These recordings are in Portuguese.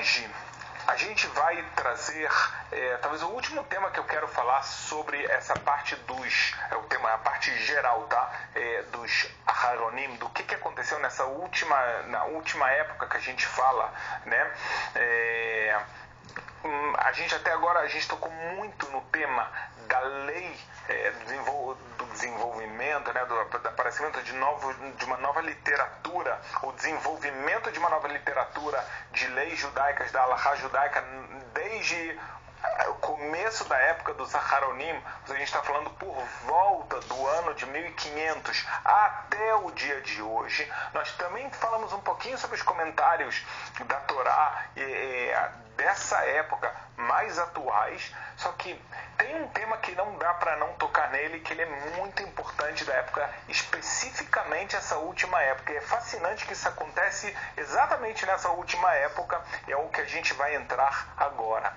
hoje a gente vai trazer talvez o último tema que eu quero falar sobre essa parte a parte geral, tá? Dos Aharonim, do que aconteceu na última época que a gente fala, né? A gente até agora a gente tocou muito no tema da lei do desenvolvimento, né, do aparecimento de uma nova literatura, o desenvolvimento de uma nova literatura de leis judaicas, da Halachá judaica, desde o começo da época dos Aharonim. A gente está falando por volta do ano de 1500 até o dia de hoje. Nós também falamos um pouquinho sobre os comentários da Torá dessa época, mais atuais, só que tem um tema que não dá para não tocar nele, que ele é muito importante da época, especificamente essa última época. E é fascinante que isso acontece exatamente nessa última época, é o que a gente vai entrar agora.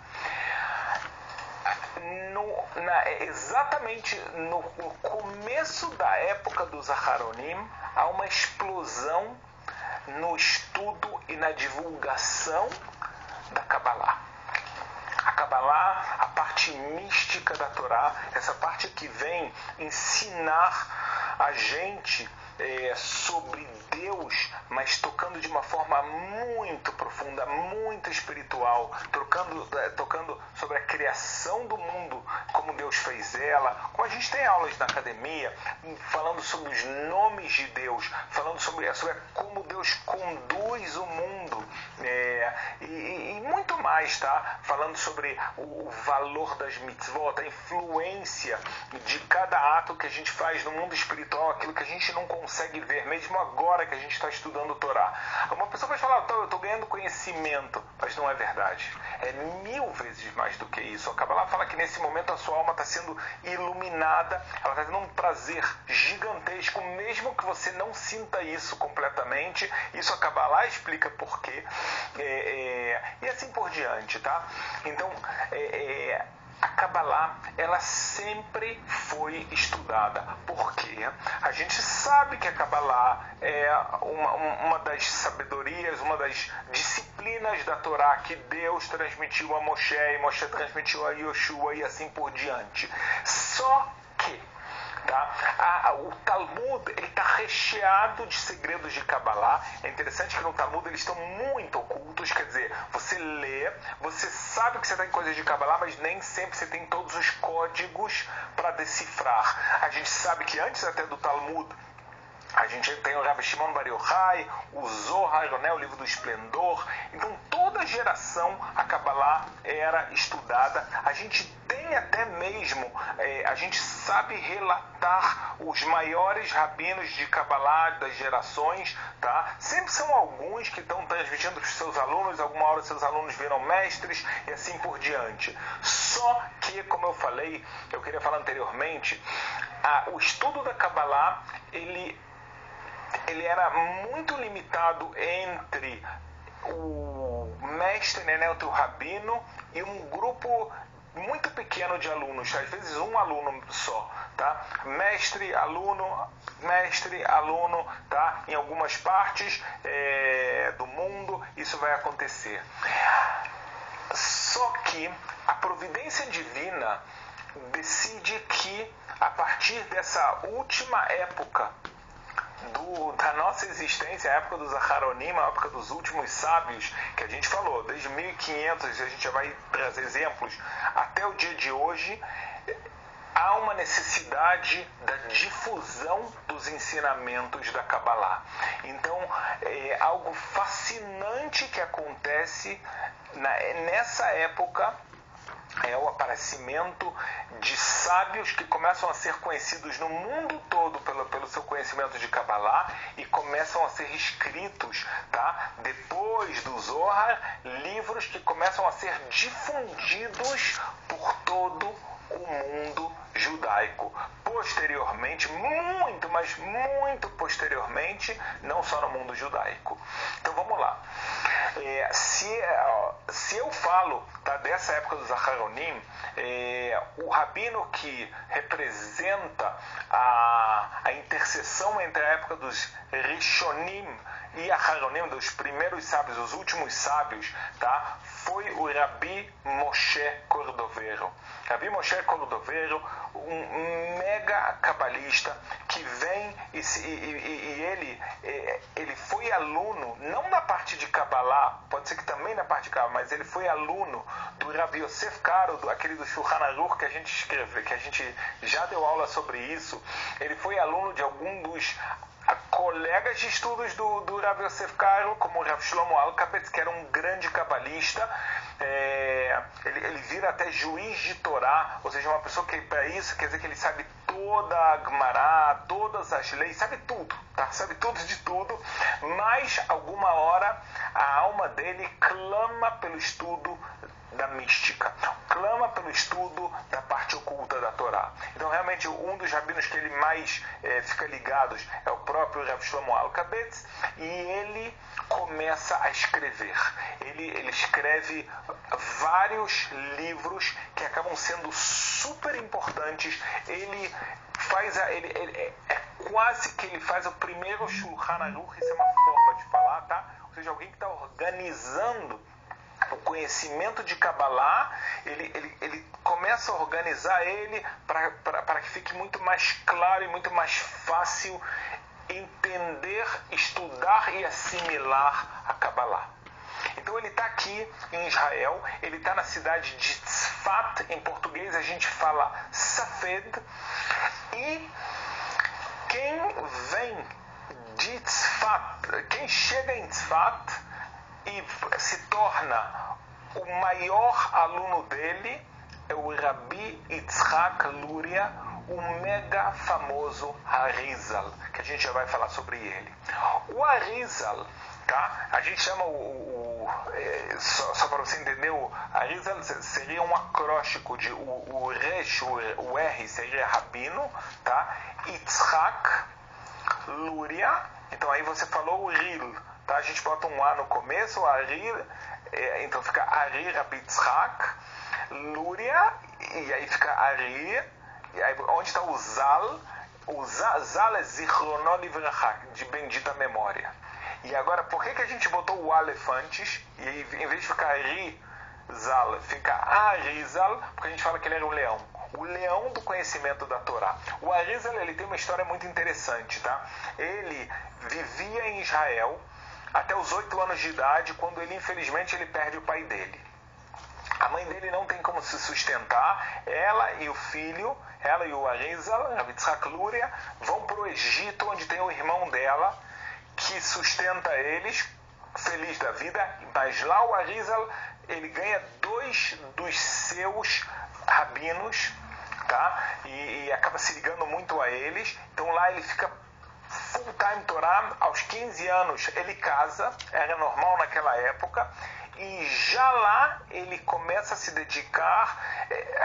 Exatamente no começo da época dos Aharonim, há uma explosão no estudo e na divulgação da Kabbalah. A Kabbalah, a parte mística da Torá, essa parte que vem ensinar a gente sobre Deus, mas tocando de uma forma muito profunda, muito espiritual, tocando sobre a criação do mundo, como Deus fez ela, como a gente tem aulas na academia, falando sobre os nomes de Deus, falando sobre como Deus conduz o mundo, e muito mais, tá? Falando sobre o valor das mitzvot, a influência de cada ato que a gente faz no mundo espiritual, aquilo que a gente não consegue ver, mesmo agora que a gente está estudando o Torá. Uma pessoa pode falar, eu estou ganhando conhecimento, mas não é verdade. É 1000 vezes mais do que isso. A Kabbalah fala que nesse momento a sua alma está sendo iluminada, ela está tendo um prazer gigantesco, mesmo que você não sinta isso completamente. Isso a Kabbalah explica por quê. E assim por diante, tá? Então, a Kabbalah, ela sempre foi estudada. Por quê? A gente sabe que a Kabbalah é uma das sabedorias, uma das disciplinas da Torá que Deus transmitiu a Moshe, e Moshe transmitiu a Yoshua e assim por diante. Só que o Talmud está recheado de segredos de Kabbalah. É interessante que no Talmud eles estão muito ocultos, quer dizer, você lê, você sabe que você tem coisas de Kabbalah, mas nem sempre você tem todos os códigos para decifrar. A gente sabe que antes até do Talmud, a gente tem o Rabbi Shimon Bar Yochai, o Zohar, né, o livro do Esplendor. Então, toda geração a Kabbalah era estudada. A gente tem até mesmo, a gente sabe relatar os maiores rabinos de Kabbalah das gerações, tá? Sempre são alguns que estão transmitindo para os seus alunos, alguma hora seus alunos viram mestres e assim por diante. Só que, como eu falei, eu queria falar anteriormente, o estudo da Kabbalah, ele era muito limitado entre o mestre, né, o rabino, e um grupo muito pequeno de alunos, às vezes um aluno só, tá? Mestre, aluno, tá? Em algumas partes do mundo isso vai acontecer. Só que a providência divina decide que a partir dessa última época da nossa existência, a época dos Aharonim, a época dos últimos sábios, que a gente falou, desde 1500, a gente já vai trazer exemplos, até o dia de hoje, há uma necessidade da difusão dos ensinamentos da Kabbalah. Então, é algo fascinante que acontece nessa época, é o aparecimento de sábios que começam a ser conhecidos no mundo todo pelo seu conhecimento de Kabbalah e começam a ser escritos, tá? Depois do Zohar, livros que começam a ser difundidos por todo o mundo judaico. Posteriormente, muito, mas muito posteriormente, não só no mundo judaico. Então vamos lá. Se eu falo, tá, dessa época dos Aharonim, o rabino que representa a interseção entre a época dos Rishonim e Aharonim, dos primeiros sábios, os últimos sábios, tá, foi o Rabi Moshe Cordovero. Rabi Moshe Cordovero, um mega cabalista que vem e ele foi aluno, não na parte de Kabbalah, pode ser que também na parte de Kabbalah, mas ele foi aluno do Rabi Yosef Karo, aquele do Shulchan Aruch que a gente escreve, que a gente já deu aula sobre isso. Ele foi aluno de algum dos colegas de estudos do Rav Yosef Karo, como o Rav Shlomo Alkabetz, que era um grande cabalista. Ele vira até juiz de Torá, ou seja, uma pessoa que para isso quer dizer que ele sabe toda a Gemara, todas as leis, sabe tudo, tá? Sabe tudo de tudo, mas alguma hora a alma dele clama pelo estudo da mística, clama pelo estudo da parte oculta da Torá. Então realmente um dos rabinos que ele mais fica ligado é o próprio Rav Shlomo Alkabetz, e ele começa a escrever. Ele escreve vários livros que acabam sendo super importantes. Ele faz é quase que ele faz o primeiro Shulchan Aruch, isso é uma forma de falar, tá? Ou seja, alguém que está organizando o conhecimento de Kabbalah, ele começa a organizar ele para que fique muito mais claro e muito mais fácil entender, estudar e assimilar a Kabbalah. Então ele está aqui em Israel, ele está na cidade de Tzfat, em português a gente fala Safed, e quem vem de Tzfat, quem chega em Tzfat e se torna o maior aluno dele é o Rabi Yitzhak Luria, o mega famoso Arizal, que a gente já vai falar sobre ele. O Arizal, tá? A gente chama só para você entender, o Arizal seria um acróstico de o Resh, o R seria Rabino, tá? Yitzhak Luria, então aí você falou o Ril, tá? A gente bota um A no começo, o Ari, então fica Ari Rabi Yitzhak Luria, e aí fica Ari, e aí onde está o Zal? O Zal é Zichrono Livracha, de bendita memória. E agora, por que a gente botou o Aleph antes, e aí, em vez de ficar Ari Zal, fica Arizal? Porque a gente fala que ele era um leão. O leão do conhecimento da Torá. O Arizal, ele tem uma história muito interessante, tá? Ele vivia em Israel até os 8 anos de idade, quando infelizmente ele perde o pai dele. A mãe dele não tem como se sustentar. Ela e o filho, ela e o Arizal, Rabi Yitzhak Luria, vão para o Egito, onde tem o irmão dela, que sustenta eles, feliz da vida. Mas lá o Arizal, ele ganha 2 dos seus rabinos, tá? E acaba se ligando muito a eles. Então lá ele fica full-time Torah. Aos 15 anos ele casa, era normal naquela época, e já lá ele começa a se dedicar.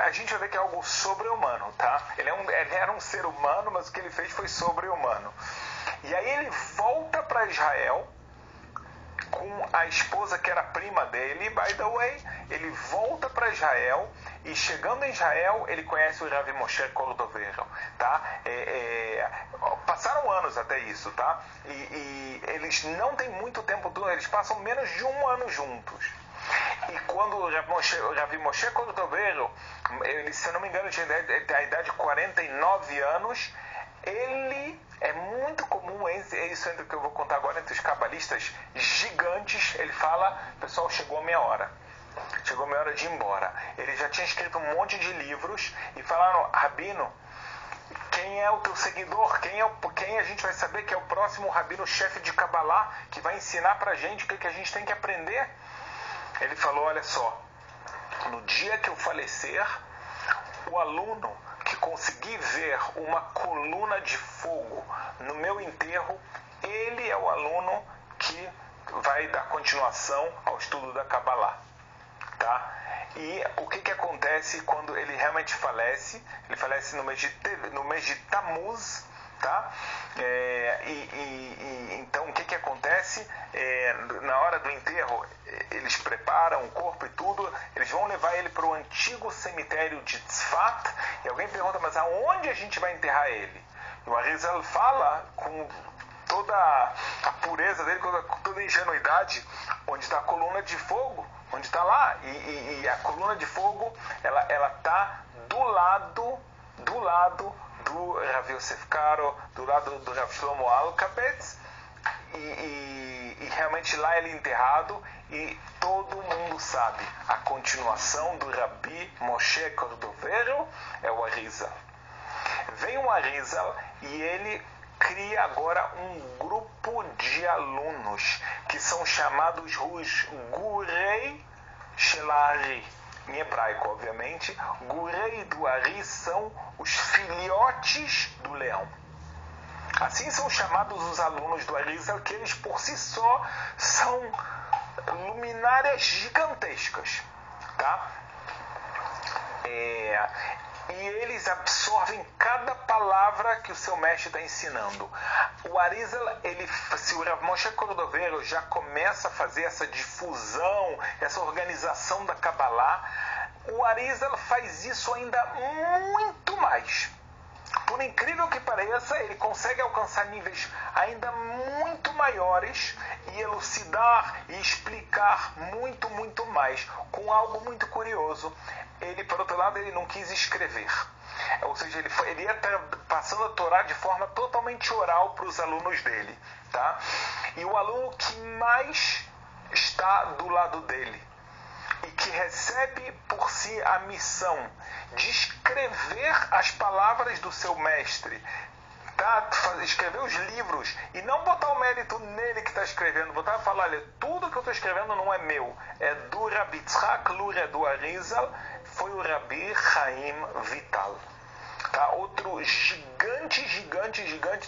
A gente vai ver que é algo sobre-humano, tá? Ele era um ser humano, mas o que ele fez foi sobre-humano. E aí ele volta para Israel com a esposa que era prima dele, by the way. Ele volta para Israel, e chegando em Israel ele conhece o Rav Moshe Cordovero, tá? Passaram anos até isso, tá? E eles não têm muito tempo, eles passam menos de 1 ano juntos. E quando o Rav Moshe Cordovero, ele, se eu não me engano, tinha a idade de 49 anos, ele é muito comum, isso entre o que eu vou contar agora, entre os cabalistas gigantes. Ele fala: pessoal, chegou a minha hora de ir embora. Ele já tinha escrito um monte de livros, e falaram: Rabino, quem é o teu seguidor? Quem a gente vai saber que é o próximo rabino chefe de Kabbalah, que vai ensinar pra gente o que a gente tem que aprender? Ele falou: olha só, no dia que eu falecer, o aluno que conseguir ver uma coluna de fogo no meu enterro, ele é o aluno que vai dar continuação ao estudo da Kabbalah, tá? E o que acontece quando ele realmente falece? Ele falece no mês de Tammuz, tá? Então o que acontece? Na hora do enterro, eles preparam o corpo e tudo, eles vão levar ele para o antigo cemitério de Tzfat, e alguém pergunta, mas aonde a gente vai enterrar ele? E o Arizal fala com toda a pureza dele, com toda a ingenuidade, onde está a coluna de fogo, onde está lá, e a coluna de fogo, ela está do lado do Rav Yosef Karo, do lado do Rav Shlomo Alkabetz, e realmente lá ele é enterrado, e todo mundo sabe, a continuação do Rabi Moshe Cordovero é o Arizal. Vem o Arizal e ele cria agora um grupo de alunos que são chamados os Gurei Shelari. Em hebraico, obviamente, Gurei do Ari são os filhotes do leão. Assim são chamados os alunos do Arizal, que eles por si só são luminárias gigantescas, tá? E eles absorvem cada palavra que o seu mestre está ensinando. O Arizal, se o Rav Moshe Cordovero já começa a fazer essa difusão, essa organização da Kabbalah, o Arizal faz isso ainda muito mais. Por incrível que pareça, ele consegue alcançar níveis ainda muito maiores e elucidar e explicar muito, muito mais, com algo muito curioso. Ele, por outro lado, ele não quis escrever. Ou seja, ele ia estar passando a Torá de forma totalmente oral para os alunos dele. Tá? E o aluno que mais está do lado dele e que recebe por si a missão de escrever as palavras do seu mestre, tá? Escrever os livros e não botar o mérito nele que está escrevendo, botar e falar, olha, tudo que eu estou escrevendo não é meu, é do Rabi Yitzhak Luria do Arizal, foi o Rabi Chaim Vital. Tá? Outro gigante,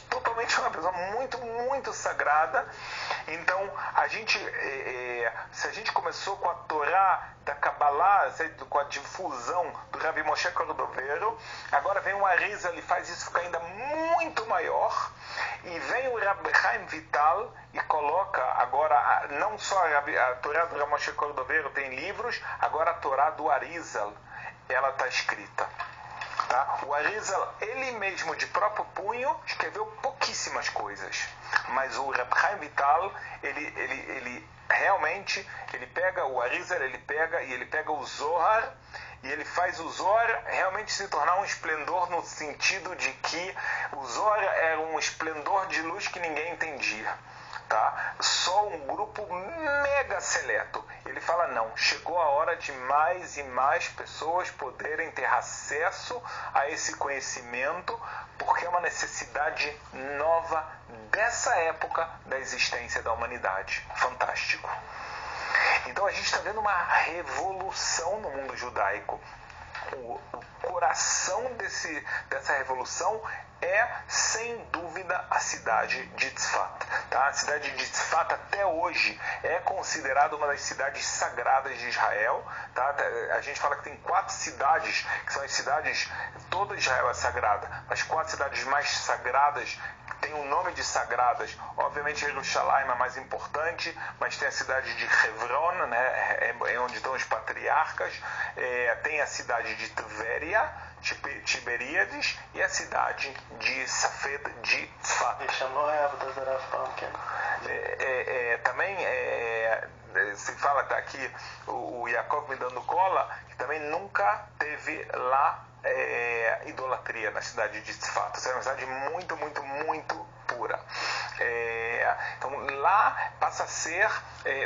totalmente uma pessoa muito, muito sagrada. Então, se a gente começou com a Torá da Kabbalah, com a difusão do Rabi Moshe Cordovero, agora vem o Arizal, ele faz isso ficar ainda muito maior, e vem o Rabi Chaim Vital e coloca agora, não só a Torá do Rabi Moshe Cordovero tem livros, agora a Torá do Arizal, ela está escrita. Tá? O Arizal, ele mesmo de próprio punho, escreveu pouquíssimas coisas, mas o Reb Chaim Vital, ele realmente, ele pega o Arizal, ele pega o Zohar, e ele faz o Zohar realmente se tornar um esplendor, no sentido de que o Zohar era um esplendor de luz que ninguém entendia. Tá? Só um grupo mega seleto. Ele fala, não, chegou a hora de mais e mais pessoas poderem ter acesso a esse conhecimento, porque é uma necessidade nova dessa época da existência da humanidade. Fantástico. Então a gente está vendo uma revolução no mundo judaico. O coração dessa revolução é, sem dúvida, a cidade de Tzfat. Tá? A cidade de Tzfat, até hoje, é considerada uma das cidades sagradas de Israel. Tá? A gente fala que tem 4 cidades, que são as cidades, toda Israel é sagrada, as 4 cidades mais sagradas, tem um nome de sagradas. Obviamente, Jerusalém é a mais importante, mas tem a cidade de Hebron, né? É onde estão os patriarcas. Tem a cidade de Tiberíades e a cidade de Safed de Tzfat. Também se fala, tá aqui o Yaakov me dando cola, que também nunca teve lá idolatria na cidade de Tzfat. É uma cidade muito, muito, muito pura. Então lá passa a ser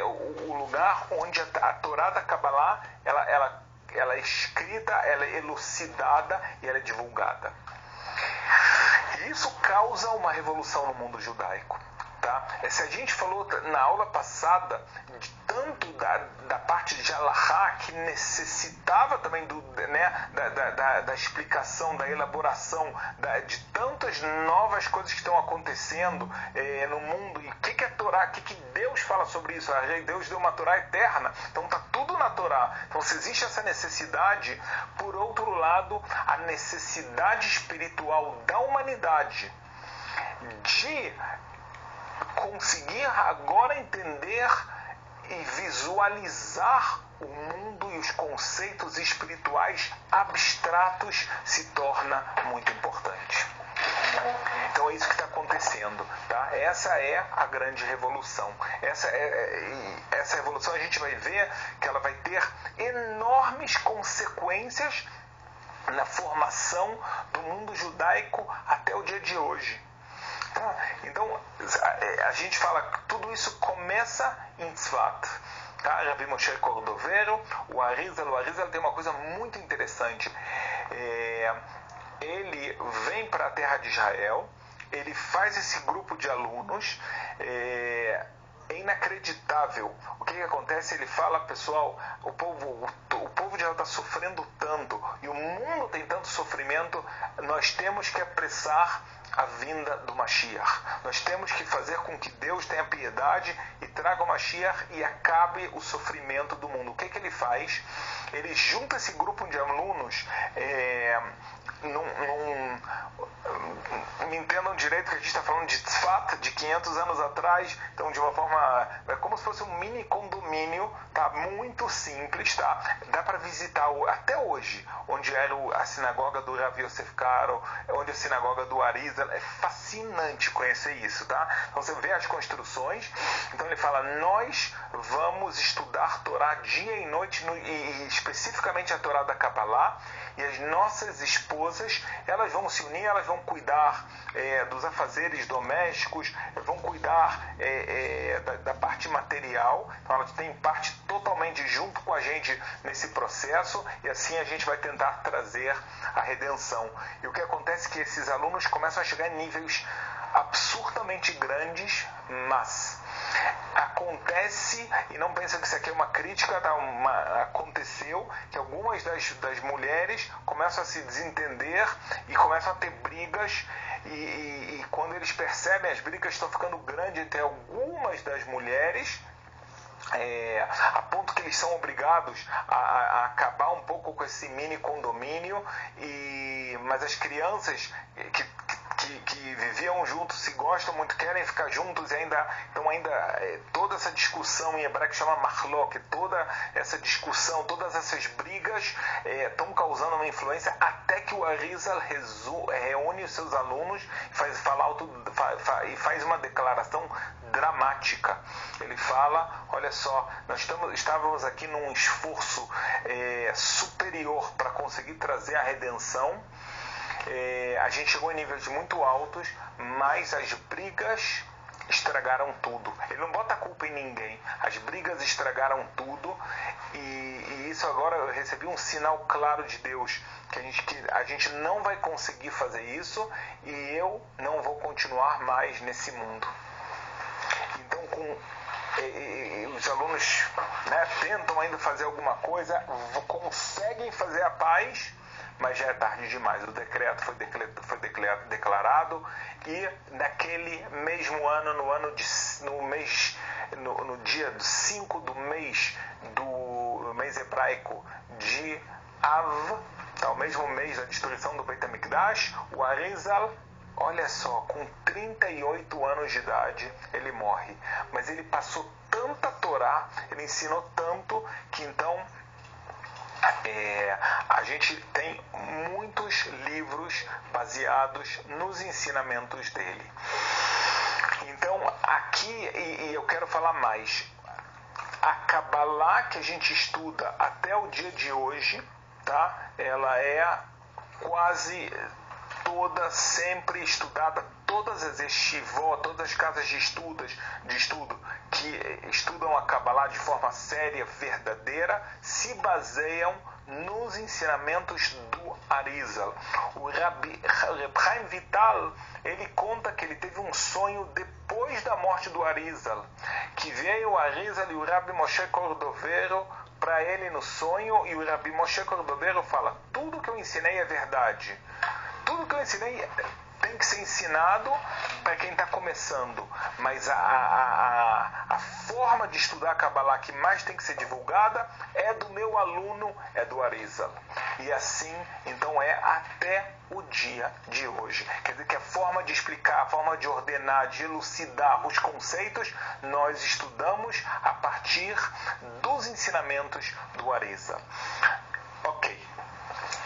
o lugar onde a Torá da Kabbalah ela é escrita, ela é elucidada e ela é divulgada. E isso causa uma revolução no mundo judaico. Tá? Se a gente falou na aula passada de tanto da parte de Halachá, que necessitava também da explicação, da elaboração de tantas novas coisas que estão acontecendo no mundo, e o que é Torá, o que Deus fala sobre isso, Deus deu uma Torá eterna, então está tudo na Torá. Então se existe essa necessidade, por outro lado, a necessidade espiritual da humanidade de conseguir agora entender e visualizar o mundo e os conceitos espirituais abstratos se torna muito importante. Então é isso que está acontecendo, tá? Essa é a grande revolução. Essa revolução a gente vai ver que ela vai ter enormes consequências na formação do mundo judaico até o dia de hoje. Tá? Então a gente fala que tudo isso começa em Tzfat. Tá? Rabbi Moshe Cordovero, o Arizal tem uma coisa muito interessante. Ele vem para a terra de Israel, ele faz esse grupo de alunos, é inacreditável. O que acontece? Ele fala, pessoal, o povo de Israel está sofrendo tanto, e o mundo tem tanto sofrimento, nós temos que apressar a vinda do Mashiach. Nós temos que fazer com que Deus tenha piedade e traga o Mashiach e acabe o sofrimento do mundo. O que ele faz? Ele junta esse grupo de alunos, me entendam direito que a gente está falando de Tzfat, de 500 anos atrás, então de uma forma, é como se fosse um mini condomínio, tá? Muito simples, tá? Dá para visitar até hoje, onde era a sinagoga do Rav Yosef Karo, onde a sinagoga do Arizal, é fascinante conhecer isso, tá? Então você vê as construções, então ele fala, nós vamos estudar Torá dia e noite, e especificamente a Torá da Kabbalah, e as nossas esposas, elas vão se unir, elas vão cuidar dos afazeres domésticos, vão cuidar da parte material, então elas têm parte totalmente junto com a gente nesse processo, e assim a gente vai tentar trazer a redenção. E o que acontece é que esses alunos começam a chegar em níveis absurdamente grandes, mas acontece, e não pensa que isso aqui é uma crítica, tá? Aconteceu que algumas das mulheres começam a se desentender e começam a ter brigas, e quando eles percebem, as brigas estão ficando grandes entre algumas das mulheres, a ponto que eles são obrigados a acabar um pouco com esse mini condomínio, mas as crianças que viviam juntos, se gostam muito, querem ficar juntos, e ainda toda essa discussão em hebraico chama machlok, toda essa discussão, todas essas brigas estão causando uma influência, até que o Arizal reúne os seus alunos e faz uma declaração dramática. Ele fala, olha só, nós estávamos aqui num esforço superior para conseguir trazer a redenção. A gente chegou em níveis muito altos, mas as brigas estragaram tudo. Ele não bota a culpa em ninguém. As brigas estragaram tudo, e isso agora eu recebi um sinal claro de Deus, que a gente não vai conseguir fazer isso, e eu não vou continuar mais nesse mundo. Então, os alunos, tentam ainda fazer alguma coisa, conseguem fazer a paz, mas já é tarde demais. O decreto foi declarado, e naquele mesmo ano, no dia 5 do mês hebraico de Av, o mesmo mês da destruição do Beit HaMikdash, o Arizal, olha só, com 38 anos de idade, ele morre. Mas ele passou tanta Torá, ele ensinou tanto, que então a gente tem muitos livros baseados nos ensinamentos dele. Então, aqui, e eu quero falar mais, a Kabbalah que a gente estuda até o dia de hoje, tá? Ela é quase toda sempre estudada, todas as yeshivot, todas as casas de estudo que estudam a Kabbalah de forma séria, verdadeira, se baseiam nos ensinamentos do Arizal. O Reb Chaim Vital, ele conta que ele teve um sonho depois da morte do Arizal, que veio o Arizal e o Rabbi Moshe Cordovero para ele no sonho, e o Rabbi Moshe Cordovero fala, tudo que eu ensinei é verdade. Tudo que eu ensinei tem que ser ensinado para quem está começando, mas a forma de estudar a Kabbalah que mais tem que ser divulgada é do meu aluno, é do Arizal. E assim, então, é até o dia de hoje. Quer dizer que a forma de explicar, a forma de ordenar, de elucidar os conceitos, nós estudamos a partir dos ensinamentos do Arizal. Ok.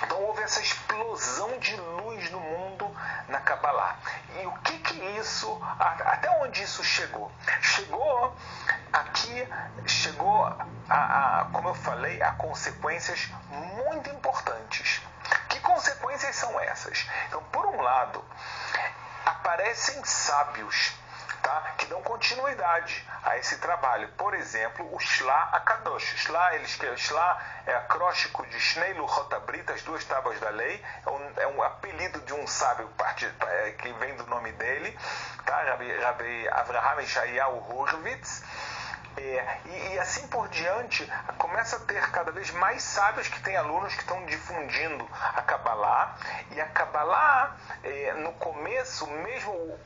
Então houve essa explosão de luz no mundo na Kabbalah. E o que isso, até onde isso chegou? Chegou como eu falei, a consequências muito importantes. Que consequências são essas? Então, por um lado, aparecem sábios, tá, que dão continuidade a esse trabalho. Por exemplo, o Shla Akadosh. Shla é acróstico de Shnei Luchot Abrit, as duas tábuas da lei. É um apelido de um sábio que vem do nome dele, tá? Rabbi Avraham Yeshayahu Horowitz. E assim por diante, começa a ter cada vez mais sábios que têm alunos que estão difundindo a Kabbalah. E a Kabbalah, no começo, mesmo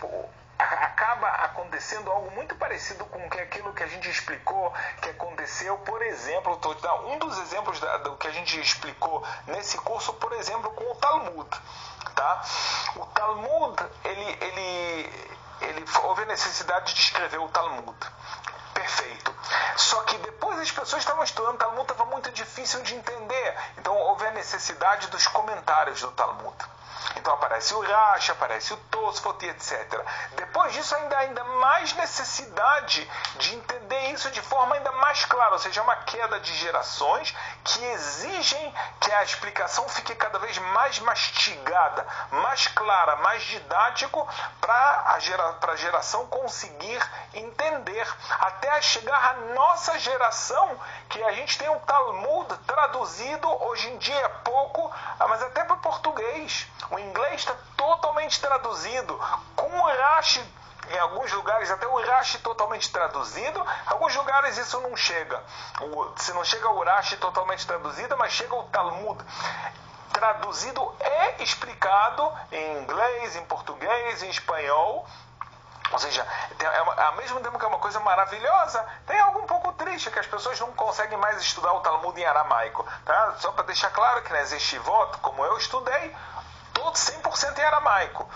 acaba acontecendo algo muito parecido com aquilo que a gente explicou que aconteceu, por exemplo, vou dar um dos exemplos do que a gente explicou nesse curso, por exemplo, com o Talmud. Tá? O Talmud, houve a necessidade de escrever o Talmud. Perfeito. Só que depois as pessoas estavam estudando o Talmud, estava muito difícil de entender. Então houve a necessidade dos comentários do Talmud. Então aparece o Rashi, aparece o Tosfot, etc. Depois disso, ainda mais necessidade de entender isso de forma ainda mais clara, ou seja, uma queda de gerações que exigem que a explicação fique cada vez mais mastigada, mais clara, mais didático, para a geração conseguir entender, até chegar à nossa geração, que a gente tem o Talmud traduzido, hoje em dia é pouco, mas até para o português. O inglês está totalmente traduzido, com o Rashi, em alguns lugares até o Rashi totalmente traduzido, em alguns lugares isso não chega. Se não chega o Rashi totalmente traduzido, mas chega o Talmud traduzido e explicado em inglês, em português, em espanhol. Ou seja, ao mesmo tempo que é uma coisa maravilhosa, tem algo um pouco triste, que as pessoas não conseguem mais estudar o Talmud em aramaico. Tá? Só para deixar claro que nas yeshivot, como eu estudei, todo 100% em aramaico.